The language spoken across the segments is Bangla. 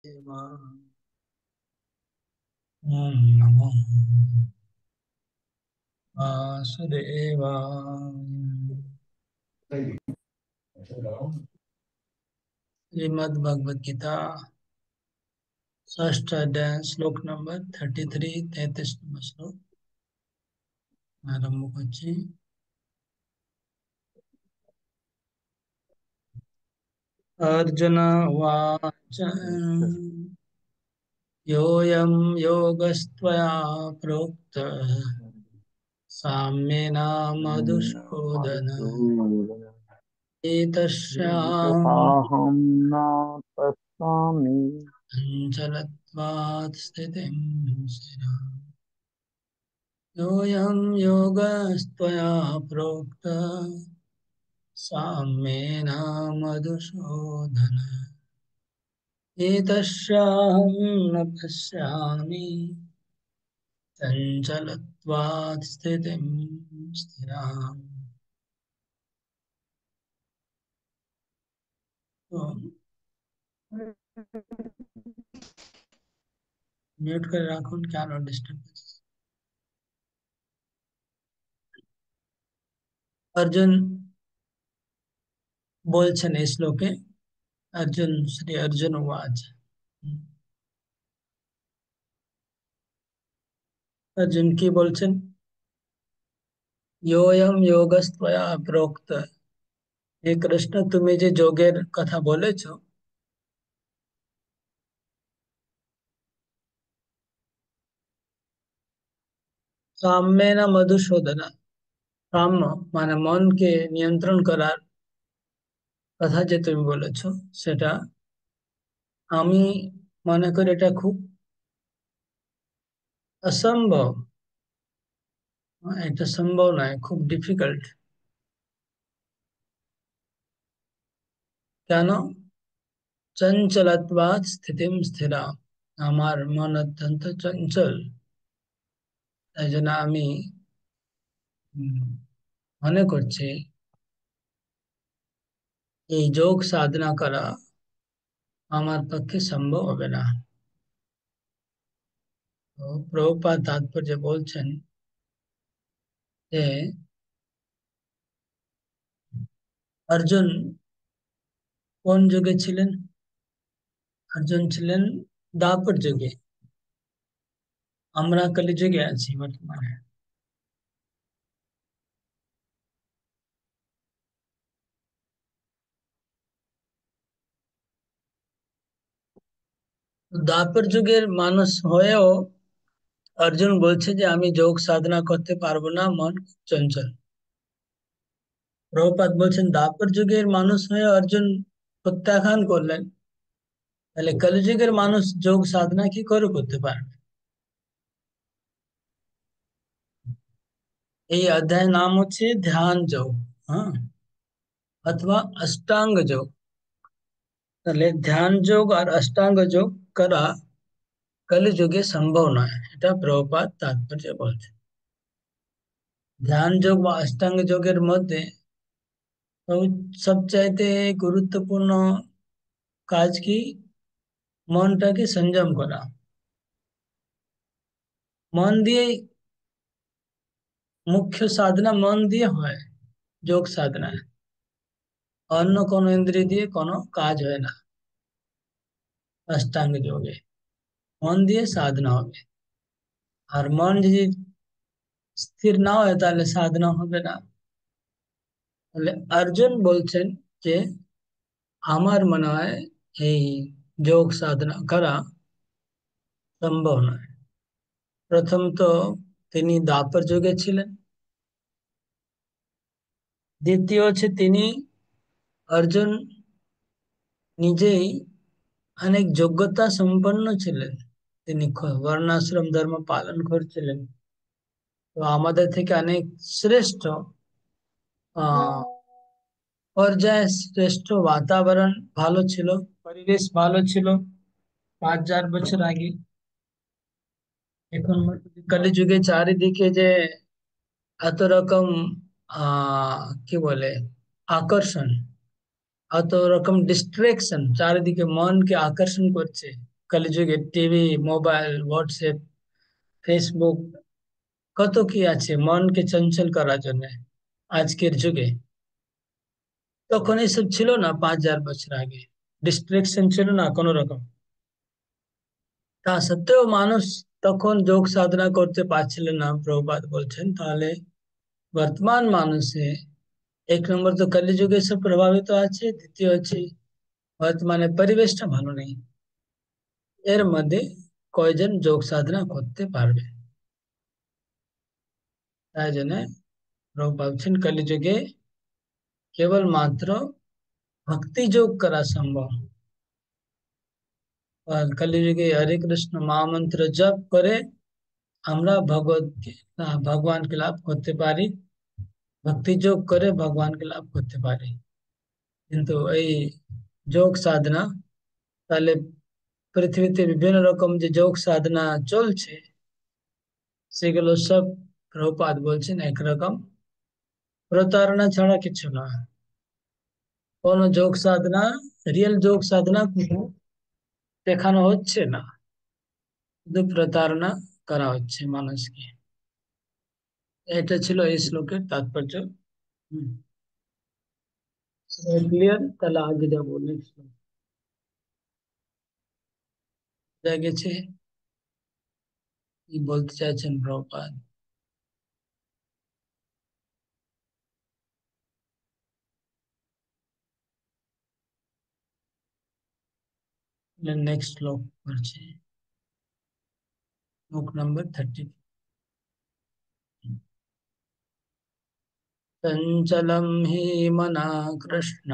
ॐ नमो वासुदेवाय। श्रीमद् गीता षष्ठ अध्याय श्लोक नंबर 33 33 नंबर श्लोक आरंभ करछि। अर्जुन उवाच योऽयं योगस्त्वया प्रोक्त साम्येन मधुसूदन एतस्याहं एतसाहं न तत्स्वामि चलत्वात् स्थितिं स्थिरम्। योऽयं योगस्त्वया प्रोक्त साम्येन मधुसूदन एतस्याहं न पश्यामि चञ्चलत्वात् स्थितिं स्थिराम्। तो म्यूट করে রাখুন, কেন ডিস্টার্ব করছে। অর্জুন বলছেন এই শ্লোকে, শ্রী অর্জুন ওয়াচ। অর্জুন কি বলছেন? योऽयं योगस्त्वया प्रोक्त, হে কৃষ্ণ তুমি যে যোগের কথা বলেছো, সাম্যেন মধুসূদন, সাম্য মানে মনকে নিয়ন্ত্রণ করার কথা যে তুমি বলেছো, সেটা আমি মনে করি এটা খুব অসম্ভব। এটা সম্ভব নয়, খুব ডিফিকাল্ট। কেন? চঞ্চলত্বাৎ স্থিতিম স্থিরা, আমার মন অত্যন্ত চঞ্চল। তাই জন্য আমি উম, মনে করছি এই যোগ সাধনা করা আমার পক্ষে সম্ভব হবে না। তো প্রভুপাদ তাৎপর্য বলছেন যে অর্জুন কোন যুগে ছিলেন? অর্জুন ছিলেন দ্বাপর যুগে। আমরা কলিযুগে আছি বর্তমানে। দ্বাপর যুগের মানুষ হয়েও অর্জুন বলছে যে আমি যোগ সাধনা করতে পারবো না, মন খুব চঞ্চল। প্রভুপাদ বলছেন দ্বাপর যুগের মানুষ হয়ে অর্জুন প্রত্যাখ্যান করলেন, তাহলে কলিযুগের মানুষ যোগ সাধনা কি করে করতে পারবে? এই অধ্যায়ের নাম হচ্ছে ধ্যান যোগ, হ্যাঁ, অথবা অষ্টাঙ্গ যোগ। তাহলে ধ্যান যোগ আর অষ্টাঙ্গ যোগ করা কলিযুগে সম্ভব নয়, এটা প্রভুপাদ তাৎপর্য বলছে। ধ্যান যোগ বা অষ্টাঙ্গ যোগের মধ্যে সবচাইতে গুরুত্বপূর্ণ কাজ কি? মনটাকে সংযম করা। মন দিয়ে, মুখ্য সাধনা মন দিয়ে হয় যোগ সাধনা, অন্য কোনো ইন্দ্রিয় দিয়ে কোনো কাজ হয় না। অষ্টাঙ্গ যোগে মন দিয়ে সাধনা হবে, আর মন যদি স্থির না হয় তাহলে সাধনা হবে না। তাহলে অর্জুন বলছেন যে আমার মনে হয় এই যোগ সাধনা করা সম্ভব নয়। প্রথম তো তিনি দ্বাপর যুগে ছিলেন, দ্বিতীয় হচ্ছে তিনি অর্জুন নিজেই অনেক যোগ্যতা সম্পন্ন ছিলেন। তিনি বর্ণাশ্রম ধর্ম পালন করছিলেন, তো আমাদের থেকে অনেক শ্রেষ্ঠ আহ পর্যায়ে শ্রেষ্ঠ বাতাবরণ ভালো ছিল, পরিবেশ ভালো ছিল 5,000 বছর আগে। এখন কলিযুগে চারিদিকে যে এত রকম কি বলে আকর্ষণ, এত রকম ডিস্ট্রাকশন চারিদিকে মনকে আকর্ষণ করছে, কলিযুগে টিভি, মোবাইল, হোয়াটসঅ্যাপ, ফেসবুক, কত কি আছে মনকে চঞ্চল করার জন্য আজকের যুগে। তখন এসব ছিল না 5,000 বছর আগে। ডিস্ট্রাকশন ছিল না কোনো রকম। তা সত্ত্বেও মানুষ তখন যোগ সাধনা করতে পারছিলেন না, প্রভুপাদ বলছেন। তাহলে বর্তমান মানুষে এক নম্বর তো কলিযুগে সব প্রভাবিত আছে, দ্বিতীয় হচ্ছে বর্তমানে পরিবেশটা ভালো নেই। এর মধ্যে কয়জন যোগ সাধনা করতে পারবে? তাই জন্য প্রভু ভাবছেন কলিযুগে কেবল মাত্র ভক্তি যোগ করা সম্ভব। আর কলিযুগে হরে কৃষ্ণ মহামন্ত্র জপ করে আমরা ভগবানকে লাভ করতে পারি, ভক্তি যোগ করে ভগবানকে লাভ করতে পারি। কিন্তু এই যোগ সাধনা, তাহলে পৃথিবীতে বিভিন্ন রকম যে যোগ সাধনা চলছে সেগুলো সব প্রভুপাদ বলছেন একরকম প্রতারণা ছাড়া কিছু না। কোনো যোগ সাধনা, রিয়েল যোগ সাধনা কিন্তু দেখানো হচ্ছে না, শুধু প্রতারণা করা হচ্ছে মানুষকে। এটা ছিল এই শ্লোকের তাৎপর্য। ক্লিয়ার? তাহলে আগে যাবো নেক্সট। বুঝা গেছে কি বলতে চাইছেন প্রভুপাদ? नेक्स्ट श्लोक पढ़ছে श्लोक नंबर 30। चञ्चलं हि मना कृष्ण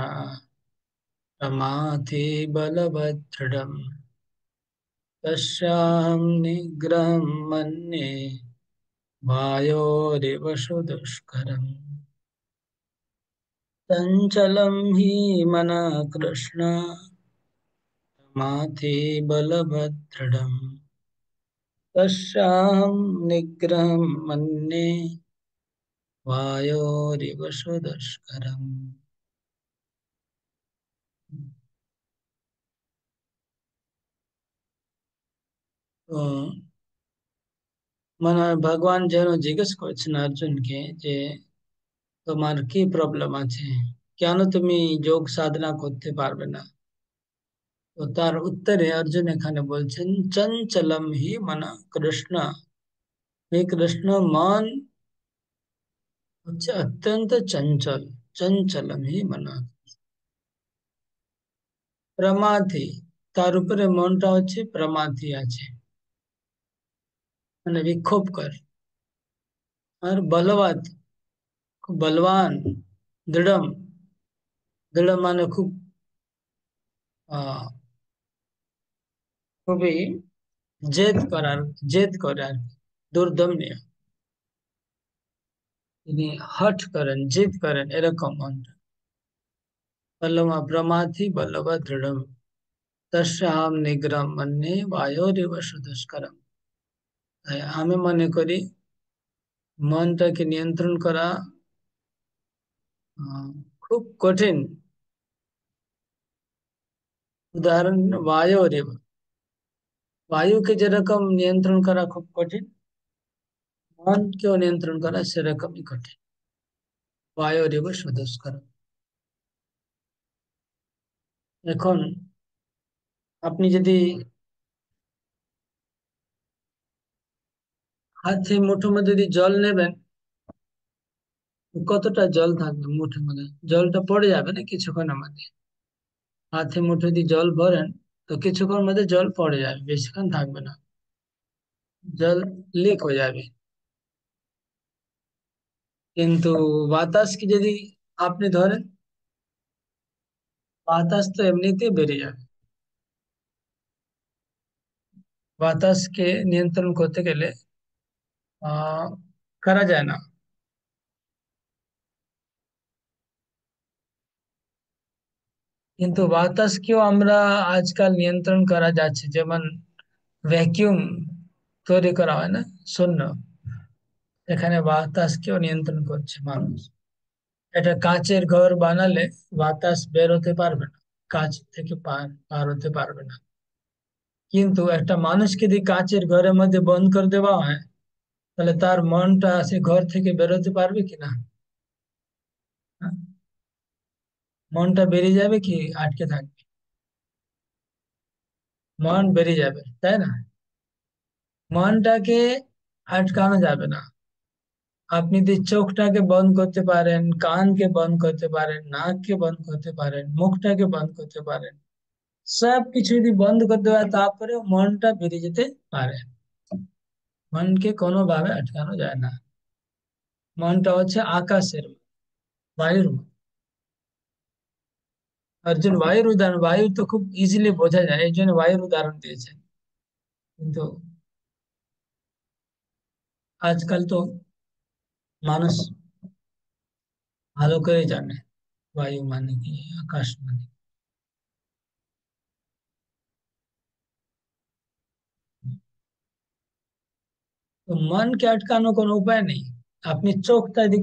प्रमाथि बलवदृढम् तस्याहं निग्रहं मन्ये वायोरिव सुदुष्करम्। चञ्चलं हि मनः कृष्ण प्रमाथि बलवदृढम् तस्याहं निग्रहं मन्ये वायोरिव सुदुष्करम्। তো মানে ভগবান যেন জিজ্ঞেস করছেন অর্জুনকে যে তোমার কি প্রবলেম আছে, কেন তুমি যোগ সাধনা করতে পারবে না? তো তার উত্তরে অর্জুন এখানে বলছেন চঞ্চলম হি মনা কৃষ্ণ। হে কৃষ্ণ, মন হচ্ছে অত্যন্ত চঞ্চল। চঞ্চলম হি মনা প্রমাথি, তার উপরে মনটা হচ্ছে প্রমাথি আছে, মানে বিক্ষোভকর। আর বলবৎ, খুব বলবান। দৃঢ়, দৃঢ় মানে খুব আহ খুবই জেদ করে আর কি, দুর্দম্য। তিনি হঠ করেন, জিদ করেন, এরকম মন্ত্র। বলমা প্রমাথি বলবা দৃঢ়ম তস্যাম নিগ্রহম মন্যে বায়োরিব সুদুষ্করম। তাই আমি মনে করি মনটাকে নিয়ন্ত্রণ করা আহ, খুব কঠিন। উদাহরণ বায়োরিব, বায়ুকে যেরকম নিয়ন্ত্রণ করা খুব কঠিন, মনকেও নিয়ন্ত্রণ করা সেরকমই কঠিন। বায়োরিব সুদুষ্করম। এখন আপনি যদি হাতে মুঠোর মধ্যে যদি জল নেবেন, কতটা জল থাকবে মুঠোর মধ্যে? জলটা পড়ে যাবে না কিছুক্ষণের মধ্যে। হাতে মুঠো যদি জল ভরেন তো কিছুক্ষণ মধ্যে জল পড়ে যাবে, বেশিক্ষণ থাকবে না, জল লিক হয়ে যাবে। কিন্তু বাতাসকে যদি আপনি ধরেন, বাতাস তো এমনিতেই বেরিয়ে যাবে। বাতাসকে নিয়ন্ত্রণ করতে গেলে আহ করা যায় না। কিন্তু বাতাসকেও আমরা আজকাল নিয়ন্ত্রণ করা যাচ্ছে, যেমন ভ্যাকিউম তৈরি করা হয় না, শূন্য, এখানে বাতাসকেও নিয়ন্ত্রণ করছে মানুষ। এটা কাচের ঘর বানালে বাতাস বের হতে পারবে না, কাচ থেকে পার পার হতে পারবে না। কিন্তু একটা মানুষকে যদি কাচের ঘরের মধ্যে বন্ধ করে দেওয়া হয়, তাহলে তার মনটা সে ঘর থেকে বেরোতে পারবে কিনা? হ্যাঁ? মনটা বেরিয়ে যাবে কি আটকে থাকবে? মন বেরিয়ে যাবে, তাই না? মনটাকে আটকানো যাবে না। আপনি যদি চোখটাকে বন্ধ করতে পারেন, কানকে বন্ধ করতে পারেন, নাককে বন্ধ করতে পারেন, মুখটাকে বন্ধ করতে পারেন, সব কিছু যদি বন্ধ করতে পারে, তারপরেও মনটা বেরিয়ে যেতে পারে। মনকে কোনোভাবে আটকানো যায় না। মনটা হচ্ছে আকাশের মতো, বায়ুর মতো। অর্জুন বায়ুর উদাহরণ, বায়ু তো খুব ইজিলি বোঝা যায়, এই জন্য বায়ুর উদাহরণ দিয়েছেন। কিন্তু আজকাল তো মানুষ ভালো করে জানে বায়ু মানে কি, আকাশ মানে কি। তো মনকে আটকানোর কোনো উপায় নেই। আপনি চোখটা যদি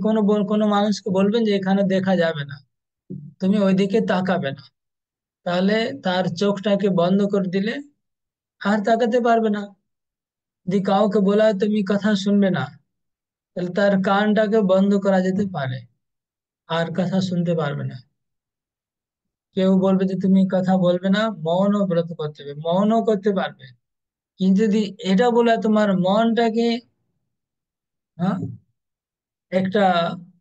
কোনো মানুষকে বলবেন যে এখানে দেখা যাবে না, তুমি ওইদিকে তাকাবে না, তাহলে তার চোখটাকে বন্ধ করে দিলে আর তাকাতে পারবে না। যদি কাউকে বলা হয় তুমি কথা শুনবে না, তাহলে তার কানটাকে বন্ধ করা যেতে পারে, আর কথা শুনতে পারবে না। কেউ বলবে যে তুমি কথা বলবে না, মৌন ব্রত করতে হবে, মৌনও করতে পারবে। কিন্তু যদি এটা বলে তোমার মনটাকে, হ্যাঁ, একটা,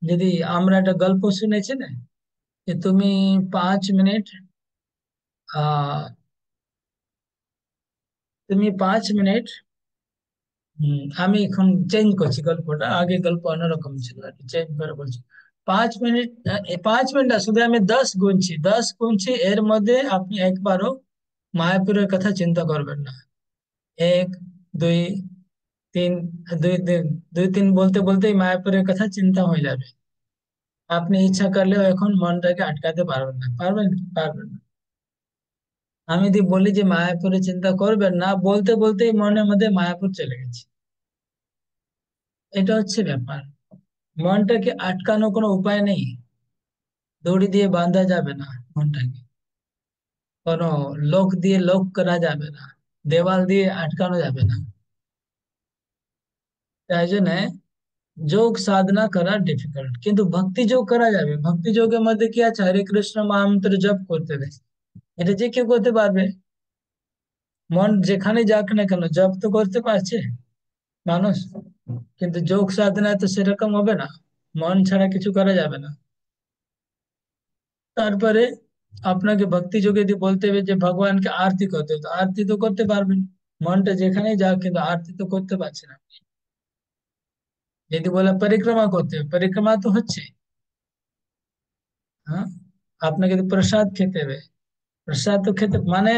যদি আমরা একটা গল্প শুনেছি না, যে তুমি 5 মিনিট, আহ তুমি 5 মিনিট, আমি এখন চেঞ্জ করছি গল্পটা, আগে গল্প অন্যরকম ছিল, আর চেঞ্জ করে বলছি। 5 মিনিট, 5 মিনিট না, শুধু আমি 10 গুনছি, 10 গুনছি, এর মধ্যে আপনি একবারও মায়াপুরের কথা চিন্তা করবেন না। 1, 2, 3, 2, 3, 2, 3 বলতে বলতেই মায়াপুরের কথা চিন্তা হয়ে যাবে। আপনি ইচ্ছা করলেও এখন মনটাকে আটকাতে পারবেন না, পারবেন কি? পারবেন না। আমি যদি বলি যে মায়াপুরের চিন্তা করবেন না, বলতে বলতেই মনের মধ্যে মায়াপুর চলে গেছে। এটা হচ্ছে ব্যাপার। মনটাকে আটকানো কোনো উপায় নেই। দড়ি দিয়ে বাঁধা যাবে না মনটাকে, কোনো লোক দিয়ে লক করা যাবে না, দেওয়াল দিয়ে আটকানো যাবে না। তাই জন্য যোগ সাধনা করা ডিফিকাল্ট, কিন্তু ভক্তি যোগ করা যাবে। ভক্তি যোগের মধ্যে কি আছে? হরে কৃষ্ণ মহামন্ত্র জপ করতে হবে, এটা যে কেউ করতে পারবে। মন যেখানে যাক না কেন, জপ তো করতে পারছে মানুষ। কিন্তু যোগ সাধনায় তো সেরকম হবে না, মন ছাড়া কিছু করা যাবে না। তারপরে আপনাকে ভক্তি যোগে যদি বলতে হবে যে ভগবানকে আরতি করতে হবে, তো আরতি তো করতে পারবেন। মনটা যেখানেই যাক, কিন্তু আরতি তো করতে পারছে না। যদি বলে পরিক্রমা করতে হবে, পরিক্রমা তো হচ্ছে। হ্যাঁ, আপনাকে তো প্রসাদ খেতে হবে, প্রসাদ তো খেতে মানে,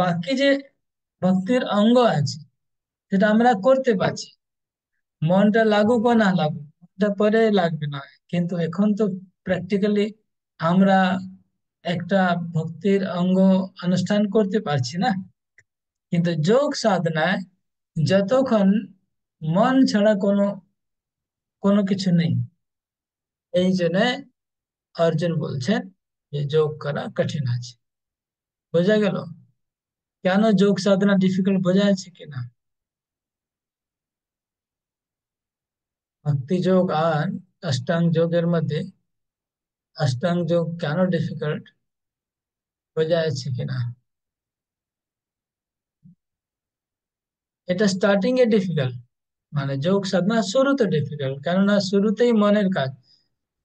বাকি যে ভক্তির অঙ্গ আছে সেটা আমরা করতে পারছি। মনটা লাগুক বা না লাগুক, মনটা পরে লাগবে না। কিন্তু এখন তো প্র্যাকটিক্যালি আমরা একটা ভক্তির অঙ্গ অনুষ্ঠান করতে পারছি না। কিন্তু যোগ সাধনায় যতক্ষণ মন ছাড়া কোনো কোনো কিছু নেই, এই জন্য অর্জুন বলছেন যে যোগ করা কঠিন আছে। বোঝা গেল কেন যোগ সাধনা ডিফিকাল্ট? বোঝা যাচ্ছে কিনা? ভক্তি যোগ আর অষ্টাঙ্গ যোগের মধ্যে অষ্টাঙ্গ যোগ কেন ডিফিকাল্ট, বোঝা যাচ্ছে কিনা? এটা স্টার্টিং এ ডিফিকাল্ট, মানে যোগ সাধনা শুরুতে ডিফিকাল্ট, কেননা শুরুতেই মনের কাজ।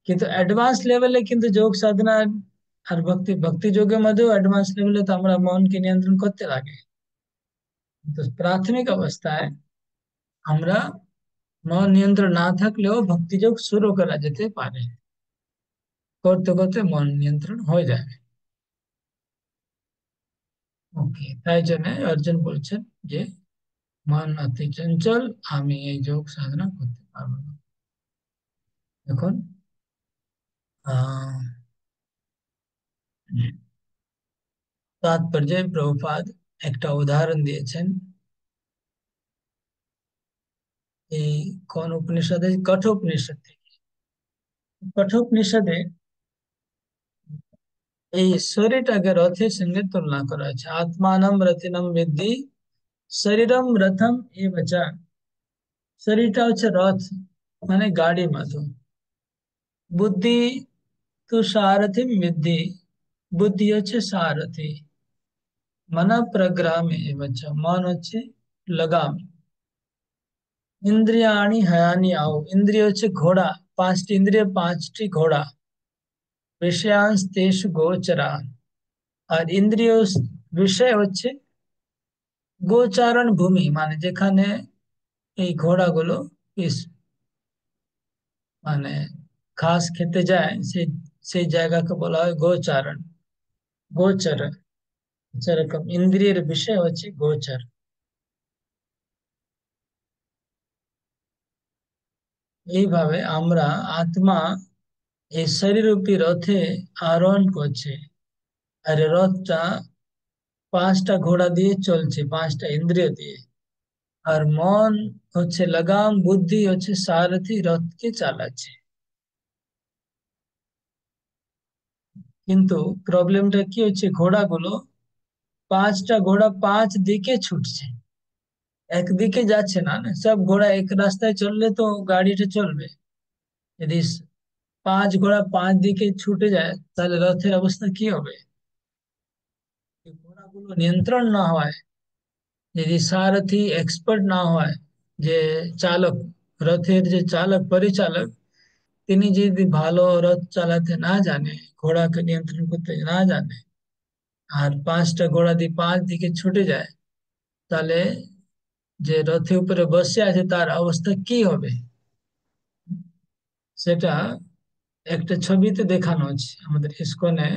কিন্তু অ্যাডভান্স লেভেলে কিন্তু যোগ সাধনা আর ভক্তি ভক্তি যোগের মধ্যেও অ্যাডভান্স লেভেলে তো আমরা মনকে নিয়ন্ত্রণ করতে লাগে। কিন্তু প্রাথমিক অবস্থায় আমরা মন নিয়ন্ত্রণ না থাকলেও ভক্তি যোগ শুরু করা যেতে পারে, করতে করতে মন নিয়ন্ত্রণ হয়ে যাবে। ওকে, তাই জন্য অর্জুন বলছেন যে মন অতি চঞ্চল, আমি এই যোগ সাধনা করতে পারবো না। এখন আহ তাৎপর্য প্রভুপাদ একটা উদাহরণ দিয়েছেন। এই কোন উপনিষদে? কঠোপনিষদ থেকে। কঠোপনিষদে এই শরীরটাকে রথের সঙ্গে তুলনা করা হয়েছে। আত্মানম রথিনম বিদ্ধি শরীরম রথম এব চ, শরীরটা হচ্ছে রথ, মানে গাড়ি মতো। বুদ্ধি তো সারথি বিদ্ধি, বুদ্ধি হচ্ছে সারথি। মন প্রগ্রামে এব চ, মন হচ্ছে লাগাম। ইন্দ্রিয়াণি হয়ানি আও, ইন্দ্রিয় হচ্ছে ঘোড়া, পাঁচটি ইন্দ্রিয় পাঁচটি ঘোড়া। বিষয়াংশ তেষু গোচরা, আর ইন্দ্রিয় বিষয় হচ্ছে গোচারণ ভূমি, মানে যেখানে এই ঘোড়াগুলো ইস মানে ঘাস খেতে যায়, সেই সেই জায়গাকে বলা হয় গোচারণ, গোচর। যেরকম ইন্দ্রিয়ের বিষয় হচ্ছে গোচর। এইভাবে আমরা আত্মা এই শরীররূপী রথে আরোহণ করছে। আর এই রথটা পাঁচটা ঘোড়া দিয়ে চলছে, পাঁচটা ইন্দ্রিয় দিয়ে। আর মন হচ্ছে লাগাম, বুদ্ধি হচ্ছে সারথি, রথকে চালাচ্ছে। কিন্তু প্রবলেমটা কি হচ্ছে, ঘোড়াগুলো, পাঁচটা ঘোড়া পাঁচ দিকে ছুটছে, একদিকে যাচ্ছে না। না, সব ঘোড়া এক রাস্তায় চললে তো গাড়িটা চলবে। যদি পাঁচ ঘোড়া পাঁচ দিকে ছুটে যায়, তাহলে রথের অবস্থা কি হবে? এই ঘোড়াগুলো নিয়ন্ত্রণ না হয়, যদি সারথি এক্সপার্ট না হয়, যে চালক, রথের যে চালক পরিচালক, তিনি যদি ভালো রথ চালাতে না জানে, ঘোড়াকে নিয়ন্ত্রণ করতে না জানে, আর পাঁচটা ঘোড়া দিয়ে পাঁচ দিকে ছুটে যায়, তাহলে যে রথের উপরে বসে আছে তার অবস্থা কি হবে? সেটা একটা ছবিতে দেখানো আছে আমাদের ইসকনে।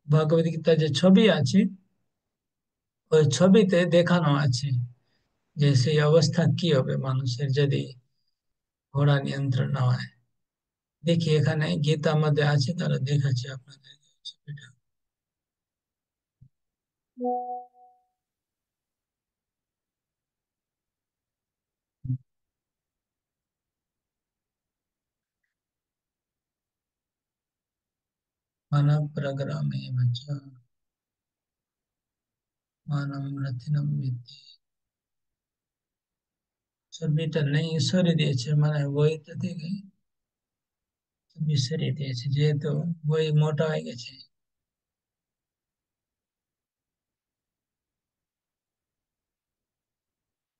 ভগবত গীতার যে ছবি আছে, ওই ছবিতে দেখানো আছে যে সেই অবস্থা কি হবে মানুষের, যদি ঘোড়া নিয়ন্ত্রণ না হয়। দেখি এখানে গীতা মধ্যে আছে, তারা দেখাচ্ছে আপনাদের ছবিটা। মানব প্রগ্রামে বচ্চা, মানব রথিনম বিদ্ধি। ছবিটা নেই, সরিয়ে দিয়েছে, মানে বইটা থেকে ছবি সরিয়ে দিয়েছে, যেহেতু বই মোটা হয়ে গেছে।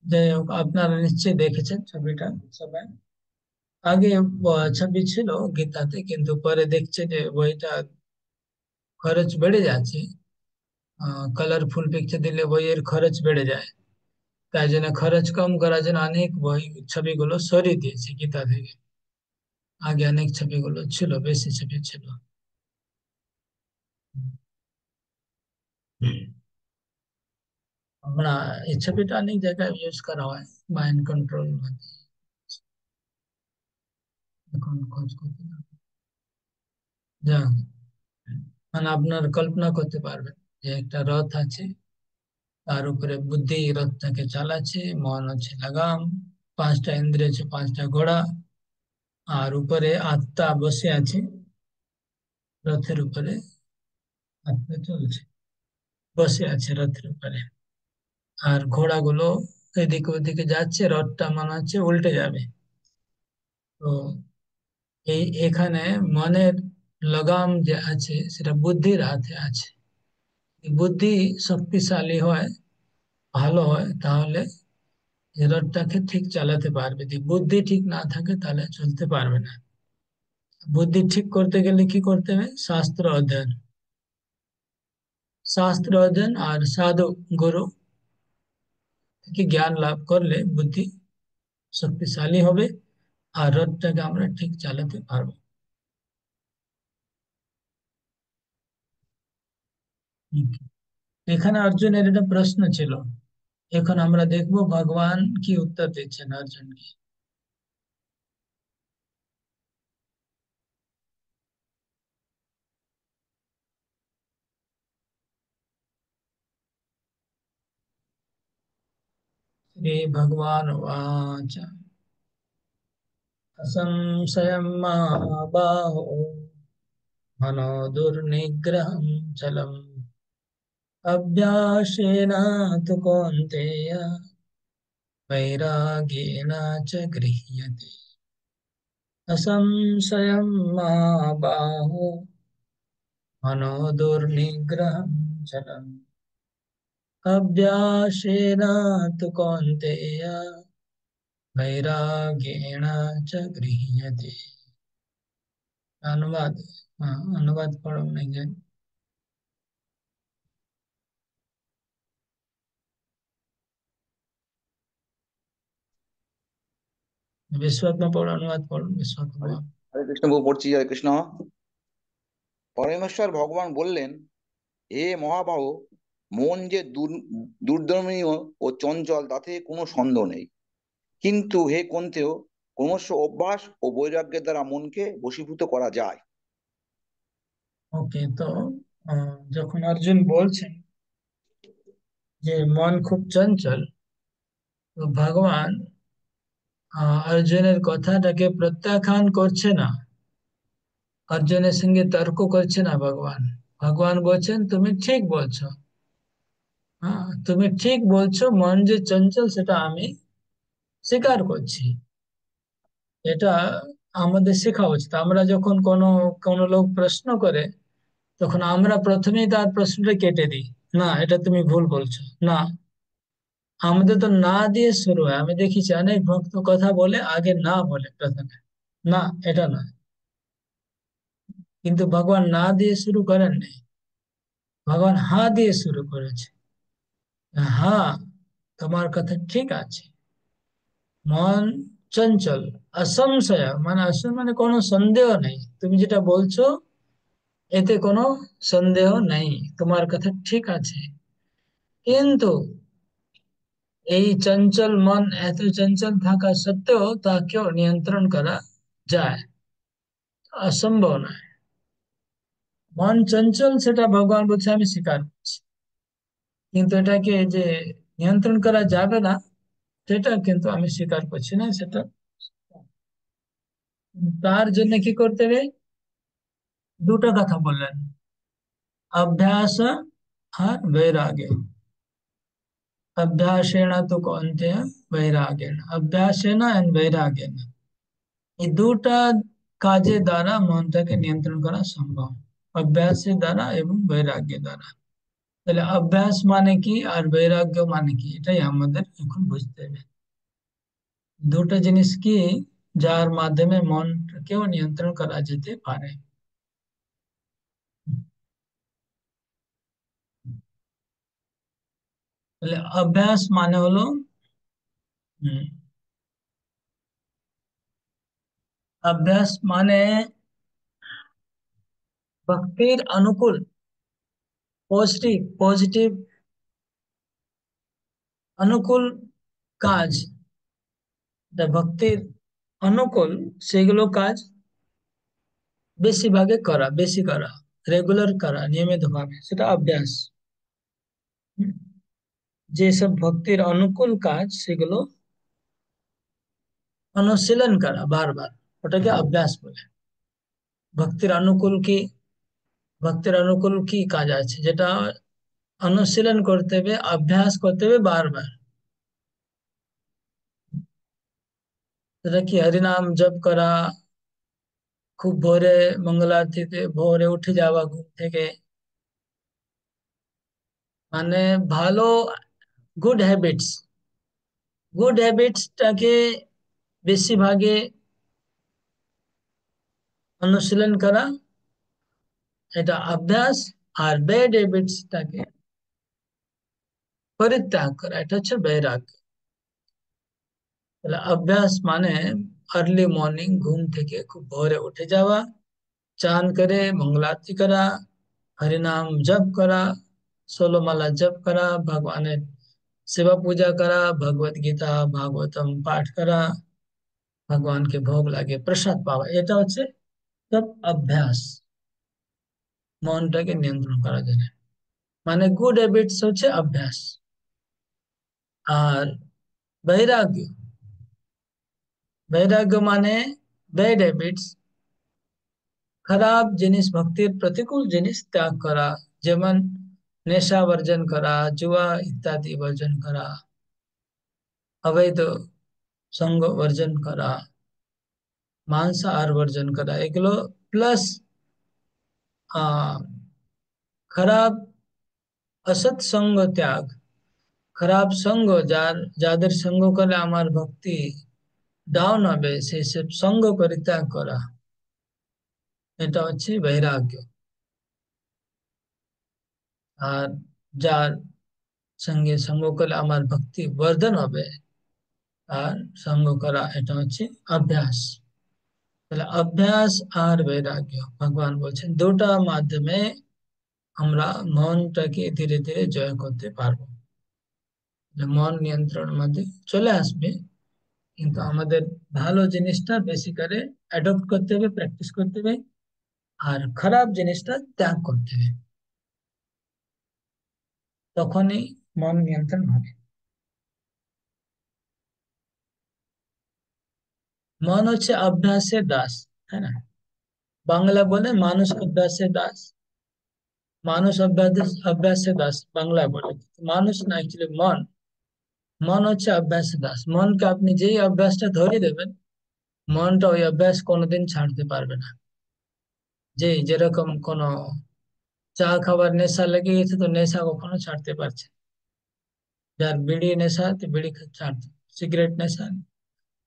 যাই হোক, আপনারা নিশ্চয়ই দেখেছেন ছবিটা সবাই। আগে ছবি ছিল গীতাতে, কিন্তু পরে দেখছে যে বইটা খরচ বেড়ে যাচ্ছে। কালারফুল পিকচার দিলে বইয়ের খরচ বেড়ে যায়। তাই জন্য খরচ কম করার জন্য অনেক বই ছবিগুলো সরিয়ে দিয়েছে গীতা থেকে। আগে অনেক ছবিগুলো ছিল, বেশি ছবি ছিল। আমরা এই ছবিটা অনেক জায়গায় ইউজ করা হয়, মাইন্ড কন্ট্রোল। এখন খোঁজ করতে না, যা, মানে আপনার কল্পনা করতে পারবেন যে একটা রথ আছে, তার উপরে বুদ্ধি রথটাকে চালাচ্ছে, মন হচ্ছে লাগাম, পাঁচটা ইন্দ্রিয় আছে, পাঁচটা ঘোড়া, আর উপরে আত্মা বসে আছে রথের উপরে। আত্মা চলছে, বসে আছে রথের উপরে। আর ঘোড়াগুলো এদিকে ওদিকে যাচ্ছে, রথটা মনে হচ্ছে উল্টে যাবে। তো এই এখানে মনের লাগাম যে আছে, সেটা বুদ্ধির হাতে আছে। এই বুদ্ধি শক্তিশালী হয়, ভালো হয়, তাহলে এই রথটাকে ঠিক চালাতে পারবে। যদি বুদ্ধি ঠিক না থাকে, তাহলে চলতে পারবে না। বুদ্ধি ঠিক করতে গেলে কি করতে হবে? শাস্ত্র অধ্যয়ন, শাস্ত্র অধ্যয়ন আর সাধু গুরু থেকে জ্ঞান লাভ করলে বুদ্ধি শক্তিশালী হবে, আর রথটাকে আমরা ঠিক চালাতে পারবো। হুম। এখানে অর্জুনের একটা প্রশ্ন ছিল, এখন আমরা দেখবো ভগবান কি উত্তর দিচ্ছেন অর্জুনকে। श्री भगवान वाच, असंशयं महाबाहो, मनो दुर्निग्रहं चलम्, अभ्यासेन तु कौन्तेय वैराग्येण च गृह्यते। असंशयं महाबाहो मनो दुर्निग्रहं चलम्। अभ्यासेन तु कौन्तेय वैराग्येण च गृह्यते। अनुवाद। हाँ, अनुवाद पढ़ो नहीं जाए। विश्वात्मा पढ़ो, अनुवाद पढ़ो, হরে विश्वात्मा। হরে কৃষ্ণ, বউ পড়ছি। হরে কৃষ্ণ। পরমেশ্বর ভগবান বললেন, হে মহাবাহু, মন যে দুর্দমনীয় ও চঞ্চল তাতে কোনো সন্দেহ নেই। কিন্তু হে কন্তেয়, ক্রমশ অভ্যাস ও বৈরাগ্যের দ্বারা মনকে বশীভূত করা যায়। ওকে, তো যখন অর্জুন বলছেন যে মন খুব চঞ্চল, তো ভগবান অর্জুনের কথাটাকে প্রত্যাখ্যান করছে না, অর্জুনের সঙ্গে তর্ক করছে না ভগবান। ভগবান বলছেন তুমি ঠিক বলছো। হ্যাঁ, তুমি ঠিক বলছো, মন যে চঞ্চল সেটা আমি স্বীকার করছি। এটা আমাদের শেখা উচিত। আমরা যখন কোনো কোনো লোক প্রশ্ন করে, তখন আমরা প্রথমেই তার প্রশ্নটা কেটে দিই, না এটা তুমি ভুল বলছো। না, আমাদের তো না দিয়ে শুরু হয়। আমি দেখেছি অনেক ভক্ত কথা বলে আগে না বলে প্রথমে, না এটা নয়। কিন্তু ভগবান না দিয়ে শুরু করেননি, ভগবান হ্যাঁ দিয়ে শুরু করেছে। হ্যাঁ, তোমার কথা ঠিক আছে। মন চঞ্চল, অসংশয় মানে মানে কোনো সন্দেহ নেই, তুমি যেটা বলছো এতে কোনো সন্দেহ নেই, তোমার কথা ঠিক আছে। কিন্তু এই চঞ্চল মন এত চঞ্চল থাকা সত্ত্বেও তাকেও নিয়ন্ত্রণ করা যায়, অসম্ভব নয়। মন চঞ্চল সেটা ভগবান বলছে আমি স্বীকার করছি, কিন্তু এটাকে যে নিয়ন্ত্রণ করা যাবে না সেটা কিন্তু আমি স্বীকার করছি না সেটা। তার জন্য কি করতে হবে? দুটো কথা বললেন, अभ्यास और वैराग्य। अभ्यासेन तो कौन्तेय वैराग्येण, अभ्यासेन एंड वैराग्येण, এই দুটা কাজের দ্বারা মনটাকে নিয়ন্ত্রণ করা সম্ভব, অভ্যাসের দ্বারা এবং বৈরাগ্যের দ্বারা। তাহলে অভ্যাস মানে কি আর বৈরাগ্য মানে কি, এটাই আমাদের এখন বুঝতে হবে। দুটো জিনিস কি যার মাধ্যমে মনকেও নিয়ন্ত্রণ করা যেতে পারে। তাহলে অভ্যাস মানে হলো হুম, अभ्यास माने भक्तिर अनुकूल, पॉजिटिव पॉजिटिव अनुकूल কাজ, যা ভক্তির অনুকূল সেগুলো কাজ বেশি ভাগে করা, বেশি করা, রেগুলার করা, নিয়মিত ভাবে, সেটা অভ্যাস। হুম, যেসব ভক্তির অনুকূল কাজ সেগুলো অনুশীলন করা বারবার, ওটাকে অভ্যাস বলে। ভক্তির অনুকূল কি, ভক্তির অনুকূল কি কাজ আছে যেটা অনুশীলন করতে হবে, অভ্যাস করতে হবে বারবার? সেটা কি হরিনাম জপ করা, খুব ভোরে মঙ্গল আরতিতে ভোরে উঠে যাওয়া ঘুম থেকে, মানে ভালো গুড হ্যাবিটস, গুড হ্যাবিটসটাকে বেশি ভাগে অনুশীলন করা, এটা অভ্যাস। আর ব্যাড হ্যাবিটসটাকে পরিত্যাগ করা, এটা হচ্ছে বৈরাগ্য। তাহলে অভ্যাস মানে আর্লি মর্নিং ঘুম থেকে খুব ভোরে উঠে যাওয়া, চান করে মঙ্গলারতি করা, হরিনাম জপ করা, 16 মালা জপ করা, ভগবানের सेवा पूजा करा, भगवत गीता भागवतम पाठ करा, ভগবানকে ভোগ লাগে, প্রসাদ পাওয়া, এটা হচ্ছে সব অভ্যাস মনটাকে নিয়ন্ত্রণ করার জন্য। মানে গুড হ্যাবিটস হচ্ছে অভ্যাস। আর বৈরাগ্য, বৈরাগ্য মানে ব্যাড হ্যাবিটস, খারাপ জিনিস, ভক্তির প্রতিকূল জিনিস ত্যাগ করা। যেমন নেশা বর্জন করা, জুয়া ইত্যাদি বর্জন করা, অবৈধ সঙ্গ বর্জন করা, মাংসাহার বর্জন করা, এগুলো প্লাস আহ খারাপ অসৎ সঙ্গ ত্যাগ, খারাপ সঙ্গ যাদের সঙ্গ করলে আমার ভক্তি ডাউন হবে সেই সব সঙ্গ পরিত্যাগ করা, এটা হচ্ছে বৈরাগ্য। আর যার সঙ্গে সঙ্গ করলে আমার ভক্তি বর্ধন হবে আর সঙ্গ করা, এটা হচ্ছে অভ্যাস। তাহলে অভ্যাস আর বৈরাগ্য ভগবান বলছেন দুটা মাধ্যমে আমরা মনটাকে ধীরে ধীরে জয় করতে পারবো। তাহলে মন নিয়ন্ত্রণ মধ্যে চলে আসবে, কিন্তু আমাদের ভালো জিনিসটা বেশি করে অ্যাডপ্ট করতে হবে, প্র্যাকটিস করতে হবে, আর খারাপ জিনিসটা ত্যাগ করতে হবে, তখনই মন নিয়ন্ত্রণ হবে। মন হচ্ছে অভ্যাসের দাস, তাই না? বাংলা বলে মানুষ অভ্যাসের দাস, মানুষ অভ্যাসের দাস বাংলায় বলে, কিন্তু মানুষ না, অ্যাকচুয়ালি মন। মন হচ্ছে অভ্যাসের দাস। মনকে আপনি যেই অভ্যাসটা ধরিয়ে দেবেন, মনটা ওই অভ্যাস কোনোদিন ছাড়তে পারবে না। যেরকম কোনো চা খাবার নেশা লেগে গেছে, তো নেশা কখনো ছাড়তে পারছে না। যার বিড়ি নেশা, তো বিড়ি ছাড়তে, সিগারেট নেশা,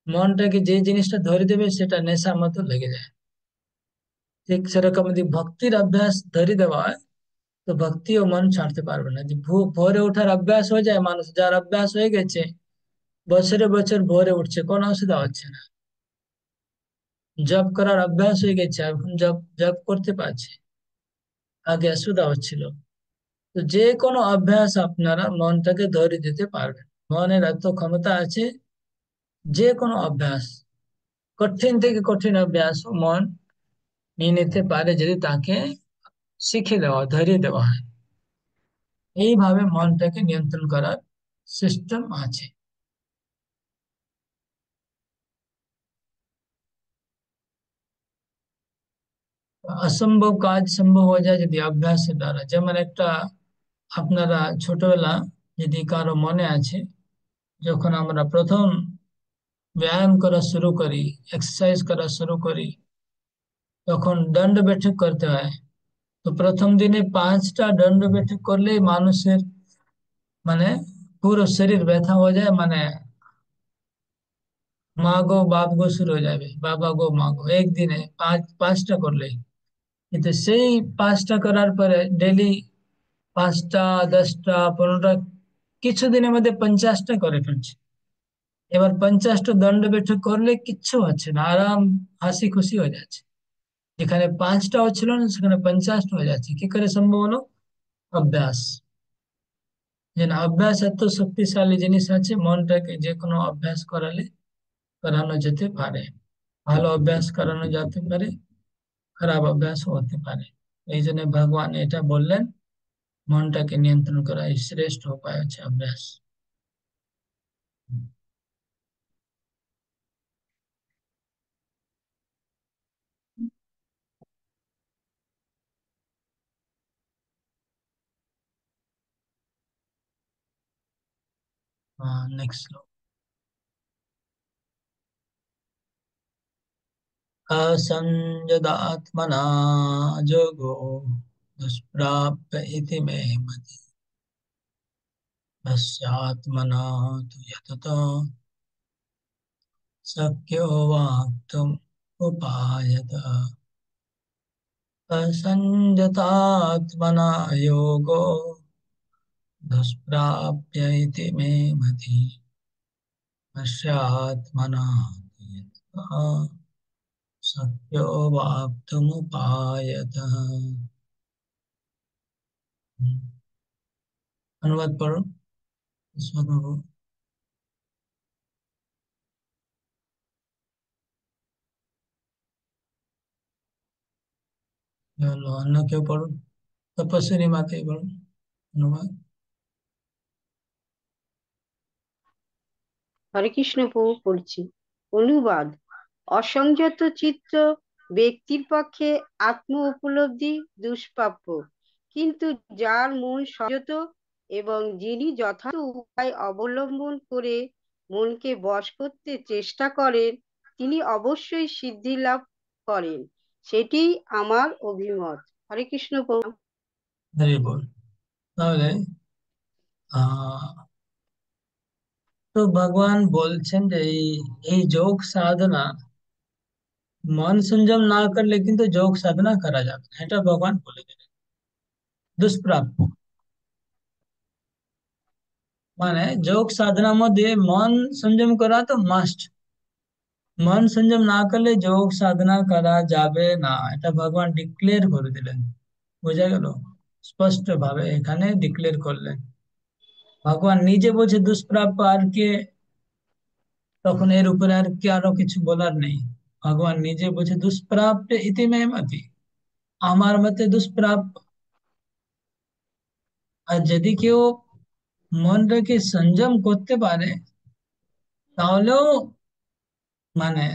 মনটাকে যে জিনিসটা ধরে দেবে সেটা নেশার মতো লেগে যায়। ঠিক সেরকম যদি ভক্তির অভ্যাস ধরে দেওয়া হয়, তো ভক্তি ও মন ছাড়তে পারবে না। যে ভোরে ওঠার অভ্যাস হয়ে যায়, মানুষ যার অভ্যাস হয়ে গেছে, বছরে বছর ভোরে উঠছে, কোনো অসুবিধা হচ্ছে না। জব করার অভ্যাস হয়ে গেছে, এখন জব জব করতে পারছে, আগে অসুবিধা হচ্ছিল। তো যে কোনো অভ্যাস আপনারা মনটাকে ধরে দিতে পারবেন। মনের এত ক্ষমতা আছে, যে কোনো অভ্যাস, কঠিন থেকে কঠিন অভ্যাস মন নিয়ে নিতে পারে যদি তাকে শিখে দেওয়া, ধরিয়ে দেওয়া হয়। এইভাবে মনটাকে নিয়ন্ত্রণ করার সিস্টেম আছে। অসম্ভব কাজ সম্ভব হয়ে যায় যদি অভ্যাসের দ্বারা। যেমন একটা, আপনারা ছোটবেলা, যদি কারো মনে আছে, যখন আমরা প্রথম ব্যায়াম করা শুরু করি, এক্সারসাইজ করা শুরু করি, তখন দণ্ড বৈঠক করতে হয়। তো প্রথম দিনে 5টা দণ্ড বৈঠক করলেই মানুষের মানে পুরো শরীর ব্যথা হয়ে যায়, মানে মা গো বাপ গো শুরু হয়ে যাবে, বাবা গো মা গো, একদিনে পাঁচটা করলেই। কিন্তু সেই 5টা করার পরে ডেলি 5টা, 10টা, 15টা, কিছুদিনের মধ্যে 50টা করে ফেলছে। এবার 50টা দণ্ড বৈঠক করলে কিচ্ছু হচ্ছে না, আরাম, হাসি খুশি হয়ে যাচ্ছে। যেখানে 5টা হচ্ছিল না, সেখানে 50টা হয়ে যাচ্ছে। কি করে সম্ভব হলো? অভ্যাস। যে না, অভ্যাস এত শক্তিশালী জিনিস আছে, মনটাকে যে কোনো অভ্যাস করানো যেতে পারে। ভালো অভ্যাস করানো যেতে পারে, খারাপ অভ্যাস হতে পারে। এই জন্য ভগবান এটা বললেন, মনটাকে নিয়ন্ত্রণ করা এই শ্রেষ্ঠ উপায় হচ্ছে অভ্যাস। नेक्स्ट लो। असंयदात्मना जोगो दुष्प्राप्य इति मे मति। तस्यात्मना तु यततो शक्यो वाप्तुम् उपायतः। असंयतात्मना योगो दुष्प्राप्य इति मे मति। तस्यात्मना तु यततो शक्यो वाप्तुमुपायतः। अनुवाद पढ़ो इसमें को। चलो अन्य क्यों पढ़ो, तपस्विनी माता ही पढ़ो अनुवाद। হরে কৃষ্ণ প্রভু পড়ছি। অনুবাদ: অসংযত চিত্ত ব্যক্তির পক্ষে আত্ম উপলব্ধি দুষ্প্রাপ্য, কিন্তু যার মন সংযত এবং যিনি যথার্থ উপায় অবলম্বন করে মনকে বশ করতে চেষ্টা করেন, তিনি অবশ্যই সিদ্ধি লাভ করেন। সেটিই আমার অভিমত। হরে কৃষ্ণ প্রভু। হরি বল। তাহলে আহ তো ভগবান বলছেন যে এই যোগ সাধনা মন সংযম না করলে কিন্তু যোগ সাধনা করা যাবে না, এটা ভগবান বলে দিলেন। দুষ্প্রাপ্য মানে যোগ সাধনার মধ্যে মন সংযম করা তো মাস্ট। মন সংযম না করলে যোগ সাধনা করা যাবে না, এটা ভগবান ডিক্লেয়ার করে দিলেন। বোঝা গেল? স্পষ্ট ভাবে এখানে ডিক্লেয়ার করলেন। ভগবান নিজে বলছে দুষ্প্রাপ্য, আর কে তখন এর উপরে আর কি আরো কিছু বলার নেই। ভগবান নিজে বলছে দুষ্প্রাপ্য ইতি মে মতি, আমার মতে দুষ্প্রাপ্য। আর যদি কেউ মন রেখে সংযম করতে পারে তাহলেও মানে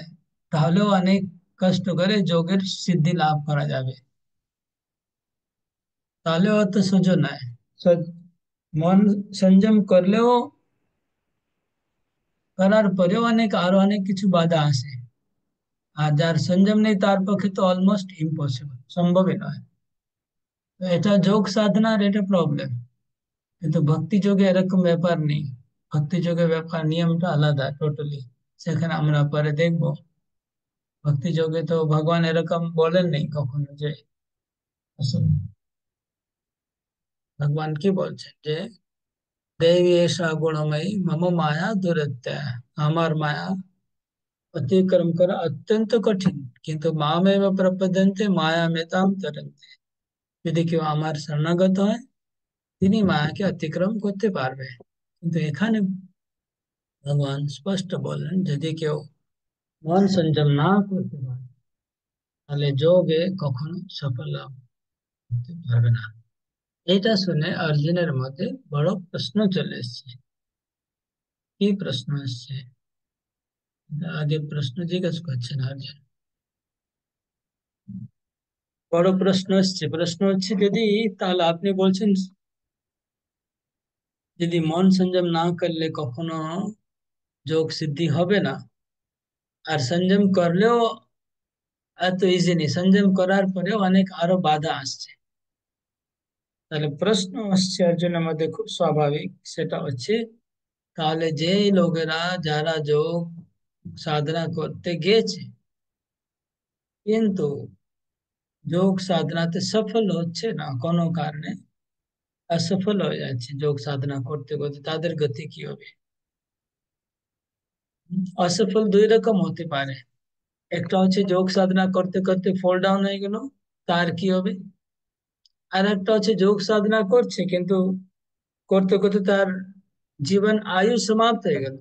তাহলেও অনেক কষ্ট করে যোগের সিদ্ধি লাভ করা যাবে। তাহলে অত সোজা নয়। স- মন সংযম করলেও, করার পরেও আরো অনেক কিছু বাধা আসে। আর যার সংযম নেই তার পক্ষে তো অলমোস্ট ইম্পসিবল, সম্ভবই নয়। তো এটা যোগ সাধনার এটা প্রবলেম। কিন্তু ভক্তি যোগে এরকম ব্যাপার নেই। ভক্তি যোগের ব্যাপার নিয়মটা আলাদা টোটালি, সেখানে আমরা পরে দেখবো। ভক্তি যোগে তো ভগবান এরকম বলেন নেই কখনো যে আসলে ভগবান কি বলছেন যে দেবী এষা গুণময়ী মম মায়া দুরত্য, আমার মায়া অতিক্রম করা অত্যন্ত কঠিন, কিন্তু মামেব প্রপদ্যন্তে মায়া মেতাম তরন্তে। যদি কেউ আমার শরণাগত হয় তিনি মায়াকে অতিক্রম করতে পারবে। কিন্তু এখানে ভগবান স্পষ্ট বললেন যদি কেউ মন সংযম না করতে পারে তাহলে যোগে কখনো সফল লাভ করতে পারবে না। এটা শুনে অর্জুনের মধ্যে বড় প্রশ্ন চলে এসছে। কি প্রশ্ন এসছে? আগে প্রশ্ন জিজ্ঞেস করছেন অর্জুন। বড় প্রশ্ন এসছে, প্রশ্ন হচ্ছে যদি, তাহলে আপনি বলছেন যদি মন সংযম না করলে কখনো যোগ সিদ্ধি হবে না, আর সংযম করলেও এত ইজি নেই, সংযম করার পরেও অনেক আরো বাধা আসছে। তাহলে প্রশ্ন আসছে অর্জুনের মধ্যে খুব স্বাভাবিক, সেটা হচ্ছে তাহলে যে লোকেরা যারা যোগ সাধনা করতে গেছে কিন্তু যোগ সাধনাতে সফল হচ্ছে না কোনো কারণে, অসফল হয়ে যাচ্ছে যোগ সাধনা করতে করতে, তাদের গতি কি হবে? অসফল দুই রকম হতে পারে। একটা হচ্ছে যোগ সাধনা করতে করতে ফল ডাউন হয়ে গেল, তার কি হবে? আর একটা হচ্ছে যোগ সাধনা করছে কিন্তু করতে করতে তার জীবন আয়ু সমাপ্ত হয়ে গেল।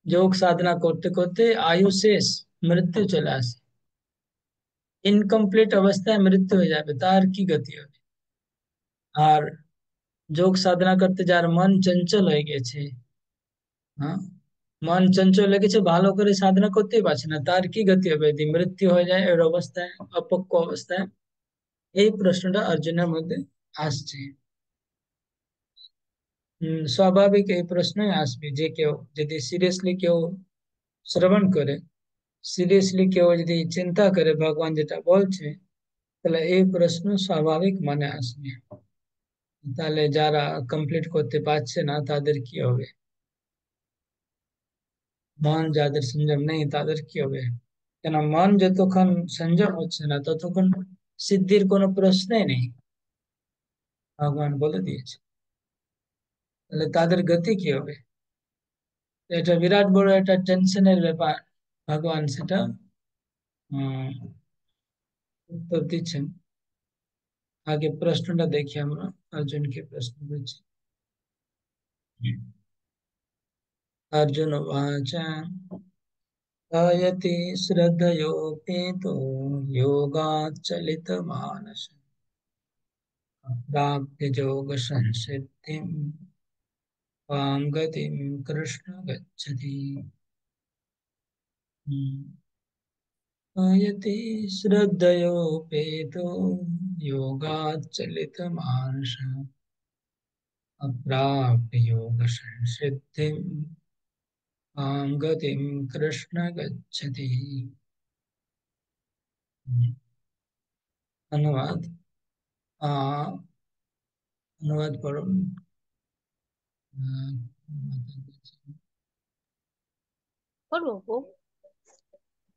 যোগ সাধনা করতে করতে আয়ু শেষ, মৃত্যু চলে আসে, ইনকমপ্লিট অবস্থায় মৃত্যু হয়ে যাবে, তার কি গতি হবে? আর যোগ সাধনা করতে যার মন চঞ্চল হয়ে গেছে, হ্যাঁ, মন চঞ্চল হয়ে গেছে, ভালো করে সাধনা করতেই পারছে না, তার কি গতি হবে যদি মৃত্যু হয়ে যায় এর অবস্থায়, অপক্ক অবস্থায়? এই প্রশ্নটা অর্জুনের মধ্যে আসছে। স্বাভাবিক এই প্রশ্নই আসবে যে কেউ যদি সিরিয়াসলি কেউ শ্রবণ করে, সিরিয়াসলি কেউ যদি চিন্তা করে ভগবান যেটা বলছে, তাহলে এই প্রশ্ন স্বাভাবিক মনে আসবে। তাহলে যারা কমপ্লিট করতে পারছে না তাদের কি হবে? মন যাদের সংযম নেই তাদের কি হবে? কেন মন যতক্ষণ সংযম হচ্ছে না ততক্ষণ সিদ্ধির কোনো প্রশ্নই নেই, ভগবান বলে দিয়েছে। তাহলে তাদের গতি কি হবে? এটা বিরাট বড় একটা টেনশনের ব্যাপার। ভগবান সেটা উত্তর দিচ্ছেন। আগে প্রশ্নটা দেখি আমরা, অর্জুনকে প্রশ্ন করছি। अर्जुन उवाच आयति श्रद्धयोपेतो योगाच्चलितमानस प्राप्य योगसंसिद्धिं त्वां गतिं कृष्ण गच्छति। आयति श्रद्धयोपेतो योगाच्चलित मानस अप्राप्य योग संसिद्धिं मां गतिं कृष्ण गच्छति। अनुवाद। आ, अनुवाद पढ़ो। পড়বো।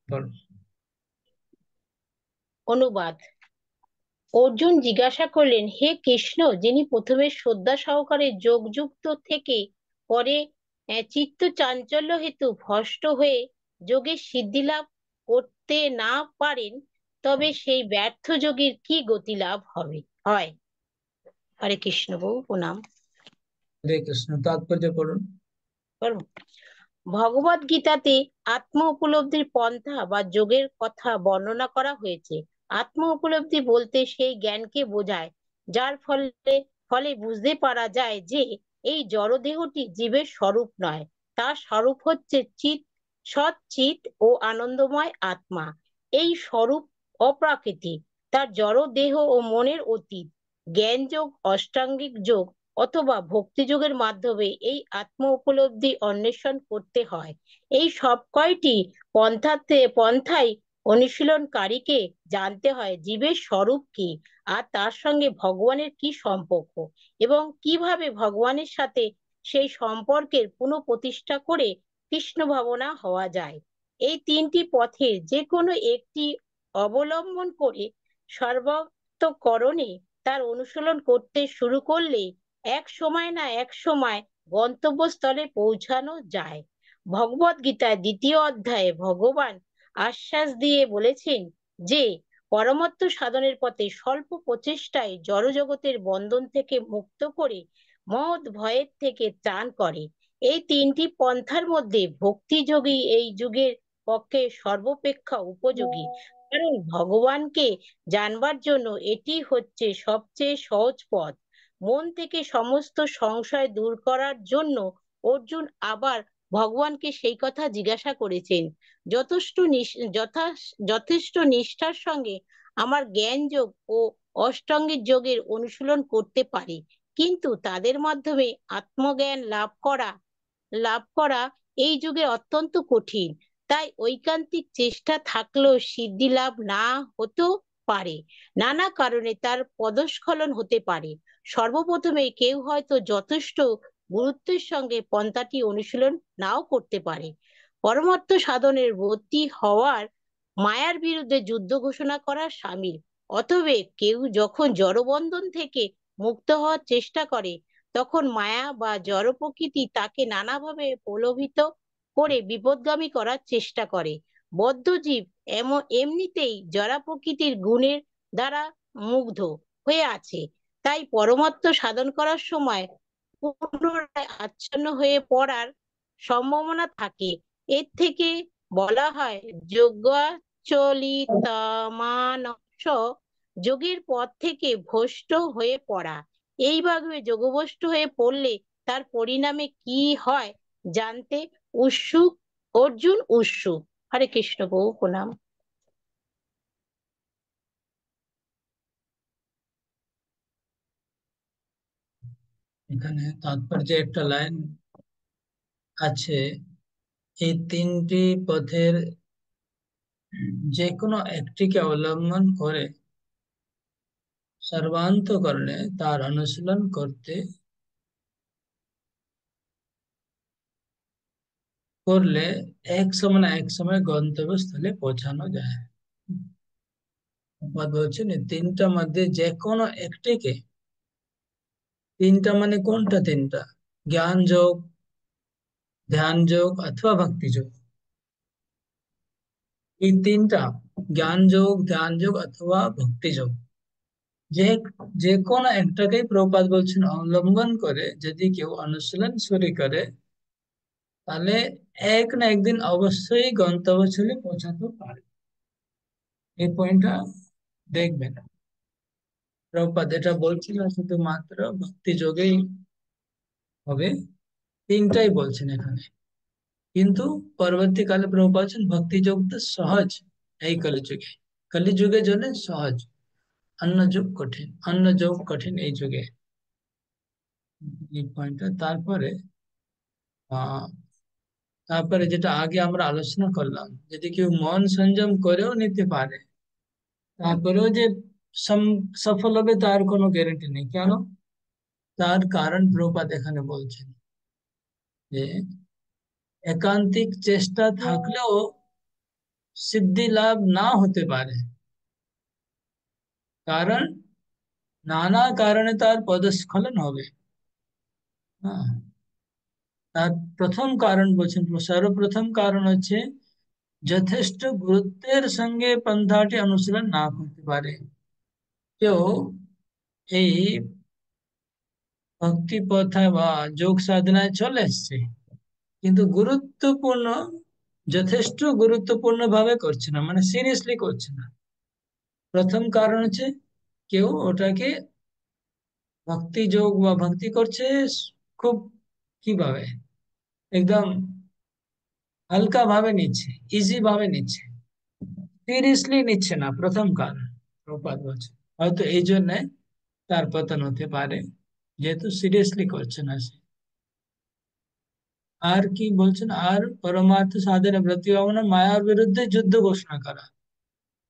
पढ़ो। অনুবাদ। অর্জুন জিজ্ঞাসা করলেন, হে কৃষ্ণ, যিনি প্রথমে শ্রদ্ধা সহকারে যোগযুক্ত থেকে পরে চিত্ত চাঞ্চল্য হেতু ভ্রষ্ট হয়ে যোগের সিদ্ধি লাভ করতে না পারেন, তবে সেই ব্যর্থ যোগীর কি গতি লাভ হয়? হরে কৃষ্ণ, বহু প্রণাম। हरे कृष्ण। तात्पर्य पढ़ो। বলুন। ভগবদ গীতাতে আত্ম উপলব্ধির পন্থা বা যোগের কথা বর্ণনা করা হয়েছে। আত্ম উপলব্ধি বলতে সেই জ্ঞানকে বোঝায় যার ফলে ফলে বুঝতে পারা যায় যে এই জড়দেহটি জীবের স্বরূপ নয়, তার স্বরূপ হচ্ছে চিৎ, সৎ চিৎ ও আনন্দময় আত্মা। এই স্বরূপ অপ্রাকৃতিক, তার জড় দেহ ও মনের অতীত। জ্ঞান যোগ, অষ্টাঙ্গিক যোগ অথবা ভক্তি যোগের মাধ্যমে এই আত্ম উপলব্ধি অন্বেষণ করতে হয়। এই সব কয়টি পন্থাই অনুশীলনকারীকে জানতে হয় জীবের স্বরূপ কি, আর তার সঙ্গে ভগবানের কি সম্পর্ক, এবং কিভাবে ভগবানের সাথে সেই সম্পর্কের পুনঃপ্রতিষ্ঠা করে কৃষ্ণ ভাবনা হওয়া যায়। এই তিনটি পথের যে কোনো একটি অবলম্বন করে সর্বান্তঃকরণে তার অনুশীলন করতে শুরু করলে এক সময় না এক সময় গন্তব্যস্থলে পৌঁছানো যায়। ভগবদ গীতার 2য় অধ্যায়ে ভগবান আশ্বাস দিয়ে বলেছেন যে পরমত্ত সাধনের পথে স্বল্প প্রচেষ্টায় জড়জগতের বন্ধন থেকে মুক্ত করে মহৎ ভয়ের থেকে ত্রাণ করে। এই তিনটি পন্থার মধ্যে ভক্তিযোগী এই যুগের পক্ষে সর্বাপেক্ষা উপযোগী, কারণ ভগবানকে জানবার জন্য এটি হচ্ছে সবচেয়ে সহজ পথ। মন থেকে সমস্ত সংশয় দূর করার জন্য অর্জুন আবার ভগবানকে সেই কথা জিজ্ঞাসা করেছেন, যথেষ্ট নিষ্ঠার সঙ্গে আমার জ্ঞান যোগ ও অষ্টাঙ্গিক যোগের অনুশীলন করতে পারি, কিন্তু তাদের মাধ্যমে আত্মজ্ঞান লাভ করা এই যুগে অত্যন্ত কঠিন। তাই ঐকান্তিক চেষ্টা থাকলেও সিদ্ধি লাভ না হতেও পারে। নানা কারণে তার পদস্খলন হতে পারে। সর্বপ্রথমে কেউ হয়তো যথেষ্ট গুরুত্বের সঙ্গে পন্থাটি অনুশীলন নাও করতে পারে। পরমার্থ সাধনের ব্রতী হওয়ার মায়ার বিরুদ্ধে যুদ্ধ ঘোষণা করার সামিল। অতএব কেউ যখন জড়বন্ধন থেকে মুক্ত হওয়ার চেষ্টা করে, তখন মায়া বা জড় প্রকৃতি তাকে নানাভাবে প্রলোভিত করে বিপদগামী করার চেষ্টা করে। বদ্ধ জীব এমনিতেই জড়া প্রকৃতির গুণের দ্বারা মুগ্ধ হয়ে আছে। তাই পরমাত্ম সাধন করার সময় পুনরায় আচ্ছন্ন হয়ে পড়ার সম্ভাবনা থাকে। এর থেকে বলা হয় যোগাচলিতমানস, যোগের পথ থেকে ভ্রষ্ট হয়ে পড়া। এইভাবে যোগভ্রষ্ট হয়ে পড়লে তার পরিণামে কি হয় জানতে অর্জুন উৎসুক। হরে কৃষ্ণ, বহু প্রণাম। এখানে তাৎপর্য একটা লাইন আছে, এই তিনটি পথের যে কোনো একটিকে অবলম্বন করে সর্বান্তঃকরণে তার অনুশীলন করলে এক সময় না এক সময় গন্তব্যস্থলে পৌঁছানো যায়। বলছেন এই তিনটার মধ্যে যে কোনো একটিকে, তিনটা মানে কোনটা তিনটা? জ্ঞান যোগ, ধ্যান যোগ অথবা ভক্তি যোগ। এই তিনটা, জ্ঞান যোগ, ধ্যান যোগ অথবা ভক্তি যোগ, যে যে কোনো একটাকেই প্রভুপাদ বলছেন অবলম্বন করে যদি কেউ অনুশীলন শুরু করে, তাহলে এক না একদিন অবশ্যই গন্তব্যস্থলে পৌঁছাতে পারে। এই পয়েন্টটা দেখবেন। প্রভুপাদ এটা বলছিল শুধুমাত্র ভক্তি যোগেই হবে, তিনটাই বলছেন এখানে। কিন্তু পরবর্তীকালে প্রভুপাদ বলছেন ভক্তি যোগ তো সহজ এই কলিযুগে, কলিযুগের জন্য সহজ। অন্য যোগ কঠিন এই যুগে, এই পয়েন্টটা। তারপরে যেটা আগে আমরা আলোচনা করলাম, যদি কেউ মন সংযম করেও নিতে পারে, তারপরেও যে সফল হবে তার কোনো গ্যারান্টি নেই। কেন? তার কারণ প্রভুপাদ এখানে বলছেন যে একান্তিক চেষ্টা থাকলেও সিদ্ধি লাভ না হতে পারে, কারণ নানা কারণে তার পদস্খলন হবে। হ্যাঁ, তার প্রথম কারণ বলছেন, সর্বপ্রথম কারণ হচ্ছে যথেষ্ট গুরুত্বের সঙ্গে পন্থাটি অনুশীলন না করতে পারে। কেউ এই ভক্তি পথে বা যোগ সাধনায় চলে এসছে, কিন্তু যথেষ্ট গুরুত্বপূর্ণ ভাবে করছে না, মানে সিরিয়াসলি করছে না। প্রথম কারণ হচ্ছে কেউ ওটাকে ভক্তি যোগ বা ভক্তি করছে খুব কিভাবে, একদম হালকা ভাবে নিচ্ছে, ইজি ভাবে নিচ্ছে, সিরিয়াসলি নিচ্ছে না। প্রথম কারণ প্রপাত বলছে, হয়তো এই জন্য তার পতন হতে পারে, যেহেতু সিরিয়াসলি করছে না সে। আর কি বলছেন, আর পরমার্থ সাধনে ব্রতী ভাবনা মায়ার বিরুদ্ধে যুদ্ধ ঘোষণা করা।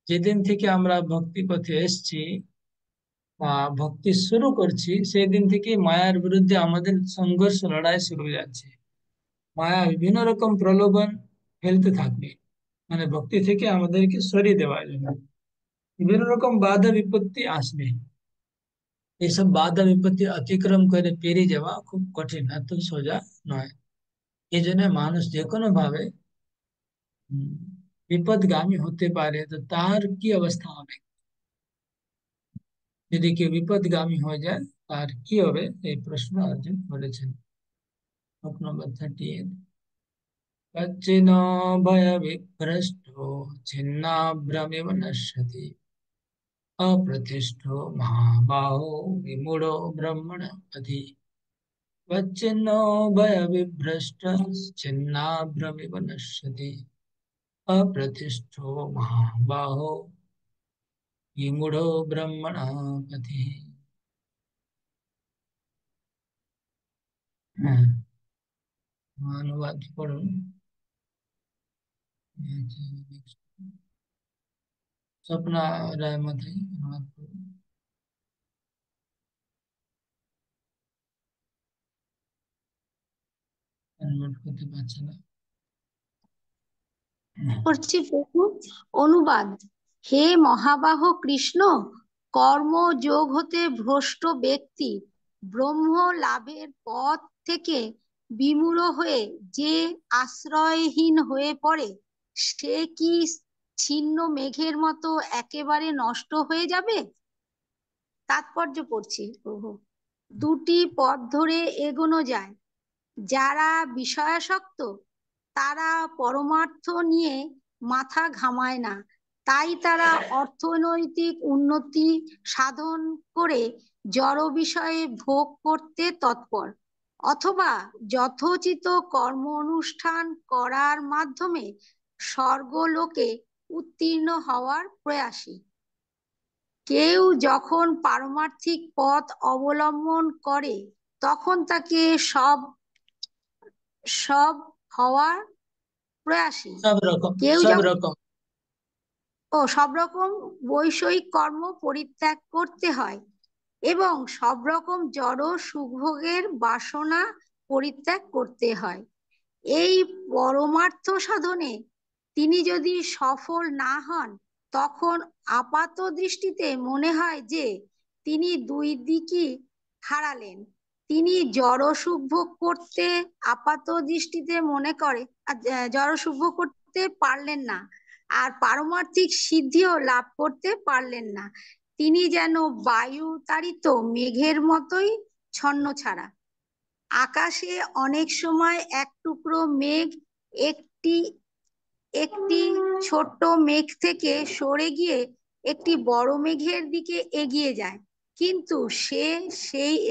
যেদিন থেকে আমরা ভক্তি পথে এসছি বা ভক্তি শুরু করছি, সেই দিন থেকে মায়ার বিরুদ্ধে আমাদের সংঘর্ষ, লড়াই শুরু হয়ে যাচ্ছে। মায়া বিভিন্ন রকম প্রলোভন ফেলতে থাকবে, মানে ভক্তি থেকে আমাদেরকে সরিয়ে দেওয়ার জন্য বিভিন্ন রকম বাধা বিপত্তি আসবে। এইসব বাধা বিপত্তি অতিক্রম করে পেরিয়ে যাওয়া খুব কঠিন, এত সোজা নয়। এই জন্য মানুষ যে কোনো ভাবে উম, বিপদগামী হতে পারে। তো তার কি অবস্থা হবে? যদি কেউ বিপদগামী হয়ে যায় তার কি হবে, এই প্রশ্ন অর্জুন করেছেন। শ্লোক নম্বর 38। কচ্চিনো ভয় বিভ্রষ্টো ছিন্নাভ্রমিব নশ্যতি अप्रतिष्ठो महाबाहो विमूढ़ो ब्रह्मण अधि वच्चिन्नो भयविभ्रष्टश्चिन्नाभ्रमिव नश्यति अप्रतिष्ठो महाबाहो विमूढ़ो ब्रह्मण पथि। अनुवाद पढ़ুন। स्वप्ना राय माथाई अनुवाद पढ़ুন। অনুবাদ করতে পারছে না। করছি প্রভু। অনুবাদ: হে মহাবাহ কৃষ্ণ, কর্মযোগ হতে ভ্রষ্ট ব্যক্তি ব্রহ্ম লাভের পথ থেকে বিমূঢ় হয়ে যে আশ্রয়হীন হয়ে পড়ে, সে কি ছিন্ন মেঘের মতো একেবারে নষ্ট হয়ে যাবে? তাৎপর্য পড়ছি প্রভু। দুটি পথ ধরে এগোনো যায়। যারা বিষয়াসক্ত তারা পরমার্থ নিয়ে মাথা ঘামায় না, তাই তারা অর্থনৈতিক উন্নতি সাধন করে জড় বিষয়ে ভোগ করতে তৎপর, অথবা যথোচিত কর্ম অনুষ্ঠান করার মাধ্যমে স্বর্গলোকে উত্তীর্ণ হওয়ার প্রয়াসী। কেউ যখন পারমার্থিক পথ অবলম্বন করে তখন তাকে সব সব হওয়ার প্রয়াসী। সব রকম কেউ সব যখন রকম সব রকম বৈষয়িক কর্ম পরিত্যাগ করতে হয় এবং সব রকম জড় সুখভোগের বাসনা পরিত্যাগ করতে হয়। এই পরমার্থ সাধনে তিনি যদি সফল না হন, তখন আপাত দৃষ্টিতে মনে হয় যে তিনি দুই দিকই হারালেন। তিনি জড় সুখ ভোগ করতে আপাত দৃষ্টিতে মনে করে জড় সুখ ভোগ করতে পারলেন না, আর পারমার্থিক সিদ্ধিও লাভ করতে পারলেন না। তিনি যেন বায়ু তাড়িত মেঘের মতোই ছন্নছাড়া। আকাশে অনেক সময় এক টুকরো মেঘ একটি একটি ছোট্ট মেঘ থেকে সরে গিয়ে একটি বড় মেঘের দিকে এগিয়ে যায়, কিন্তু